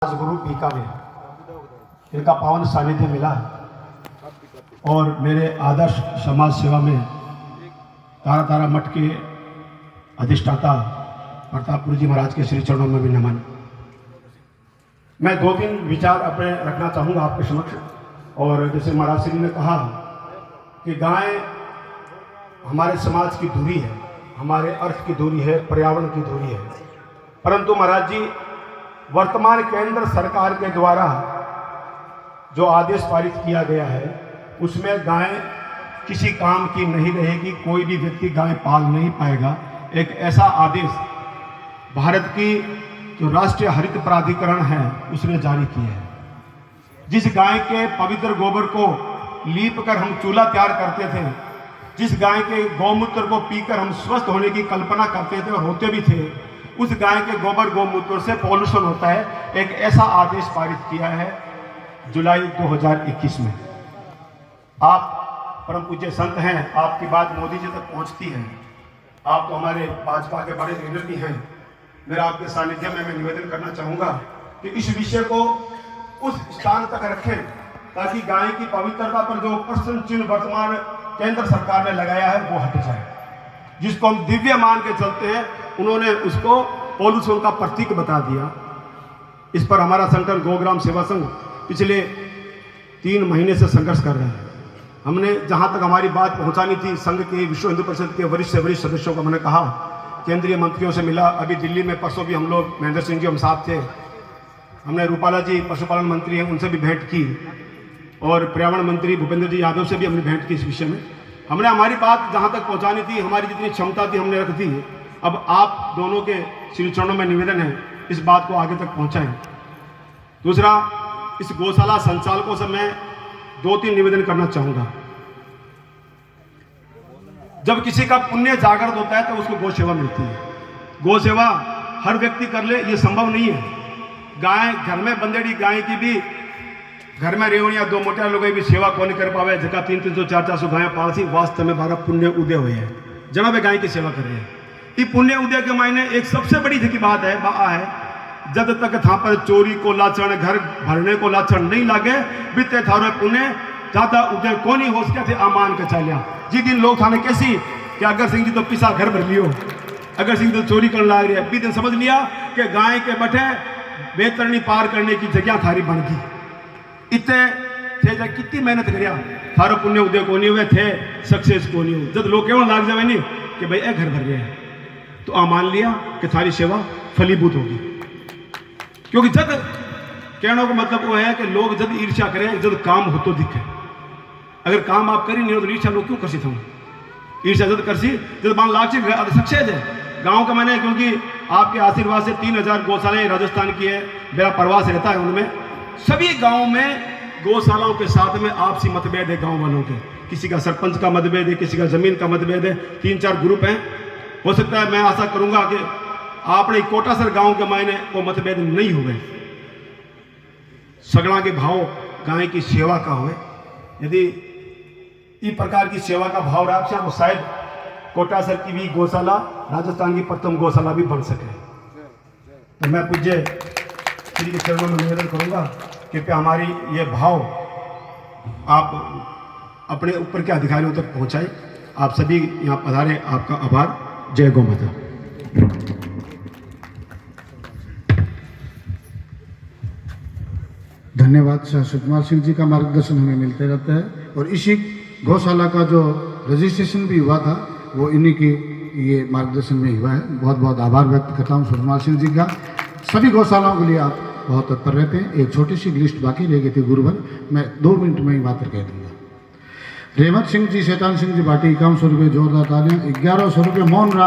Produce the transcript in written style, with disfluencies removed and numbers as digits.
राजगुरु पीका में इनका पावन सानिध्य मिला और मेरे आदर्श समाज सेवा में तारा तारा मठ के अधिष्ठाता प्रतापपुर जी महाराज के श्री चरणों में भी नमन। मैं दो तीन विचार अपने रखना चाहूँगा आपके समक्ष। और जैसे महाराज श्री ने कहा कि गाय हमारे समाज की धुरी है, हमारे अर्थ की धुरी है, पर्यावरण की धुरी है, परंतु महाराज जी वर्तमान केंद्र सरकार के द्वारा जो आदेश पारित किया गया है उसमें गाय किसी काम की नहीं रहेगी, कोई भी व्यक्ति गाय पाल नहीं पाएगा। एक ऐसा आदेश भारत की जो राष्ट्रीय हरित प्राधिकरण है उसने जारी किया है। जिस गाय के पवित्र गोबर को लीप कर हम चूल्हा तैयार करते थे, जिस गाय के गौमूत्र को पीकर हम स्वस्थ होने की कल्पना करते थे और होते भी थे, उस गाय के गोबर गौमूत्र से पॉल्यूशन होता है। एक ऐसा आदेश पारित किया है जुलाई 2021 में। आप परम पूज्य संत हैं, आपकी बात मोदी जी तक पहुंचती है, आप तो हमारे भाजपा के बड़े लीडर भी हैं। मेरा आपके सानिध्य में मैं निवेदन करना चाहूँगा कि इस विषय को उस स्थान तक रखें ताकि गाय की पवित्रता पर जो प्रश्न चिन्ह वर्तमान केंद्र सरकार ने लगाया है वो हट जाए। जिसको हम दिव्य मान के चलते हैं उन्होंने उसको पॉल्यूशन का प्रतीक बता दिया। इस पर हमारा संगठन गौग्राम सेवा संघ पिछले 3 महीने से संघर्ष कर रहे हैं। हमने जहां तक हमारी बात पहुंचानी थी, संघ के विश्व हिंदू परिषद के वरिष्ठ से वरिष्ठ सदस्यों को मैंने कहा, केंद्रीय मंत्रियों से मिला। अभी दिल्ली में परसों भी हम लोग, महेंद्र सिंह जी हम साथ थे, हमने रूपाला जी पशुपालन मंत्री हैं उनसे भी भेंट की और पर्यावरण मंत्री भूपेंद्र जी यादव से भी हमने भेंट की। इस विषय में हमने हमारी बात जहां तक पहुंचानी थी, हमारी जितनी क्षमता थी हमने रख दी। अब आप दोनों के श्री चरणों में निवेदन है इस बात को आगे तक पहुंचाएं। दूसरा, इस गौशाला संचालकों से मैं 2-3 निवेदन करना चाहूंगा। जब किसी का पुण्य जागृत होता है तो उसको गौ सेवा मिलती है। गौ सेवा हर व्यक्ति कर ले ये संभव नहीं है। गाय घर में बंदेड़ी गाय की भी घर में रेवड़िया 2 मोटा लोग भी सेवा कौन कर पावे, जगह 300 400 गाय पालसी वास्तव में 12 पुण्य उदय हुए हैं जना वे गाय की सेवा कर रहे हैं। ये पुण्य उदय के मायने एक सबसे बड़ी की बात है बा है, जब तक था पर चोरी को लाचण घर भरने को लाचण नहीं लागे बीते थारे पुण्य ज्यादा उदय को नहीं हो सके थे आमान के चालिया। जी दिन लोग थाने कैसी कि अगर सिंह जी तो पिसा घर भर लियो, अगर सिंह तो चोरी करने लग रही है, बी दिन समझ लिया कि गाय के बटे बेतरनी पार करने की जगह थारी बन गई। इतने थे जब कितनी मेहनत करिया थारो पुण्य उदय को नहीं हुए थे, सक्सेस को नहीं हो। जब लोग केवल लाग जावे नहीं कि भाई ए घर भर रहे हैं तो आ मान लिया कि थारी सेवा फलीभूत होगी। क्योंकि जब कहने को मतलब वो है कि लोग जब ईर्ष्या करें जब काम हो तो दिखे। अगर काम आप करी नहीं हो तो ईर्ष्या लोग क्यों करसी था? ईर्ष्या जब करसी जब मान लाख सक्सेस है गाँव का मैंने, क्योंकि आपके आशीर्वाद से 3000 गौशालाएं राजस्थान की है, मेरा प्रवास रहता है उनमें। सभी गाँव में गौशालाओं के साथ में आपसी मतभेद है गाँव वालों के, किसी का सरपंच का मतभेद है, किसी का जमीन का मतभेद है, 3-4 ग्रुप हैं। हो सकता है मैं आशा करूंगा कि आपने कोटासर गांव के मायने वो मतभेद नहीं हुए। सगड़ा के भाव गाय की सेवा का हुए। यदि इस प्रकार की सेवा का भाव रहा तो शायद कोटासर की भी गौशाला राजस्थान की प्रथम गौशाला भी बन सके। तो मैं पूज्य श्री के चरणों में निवेदन करूंगा कृपया हमारी ये भाव आप अपने ऊपर के अधिकारियों तक पहुंचाए। आप सभी यहाँ पधारे, आपका आभार। जय गौ माता। धन्यवाद। सर सुकुमार सिंह जी का मार्गदर्शन हमें मिलते रहता है और इसी गौशाला का जो रजिस्ट्रेशन भी हुआ था वो इन्हीं के ये मार्गदर्शन में हुआ है। बहुत बहुत आभार व्यक्त करता हूँ सुकुमार सिंह जी का। सभी गौशालाओं के लिए आप बहुत तत्पर रहते हैं। एक छोटी सी लिस्ट बाकी रह गई थी गुरुवर, मैं 2 मिनट में ही मात्र कह दूंगा। रेमत सिंह जी, शैतान सिंह जी भाटी 5100 रुपये, जोरदार तालियां। 1100 रुपये मोहन राम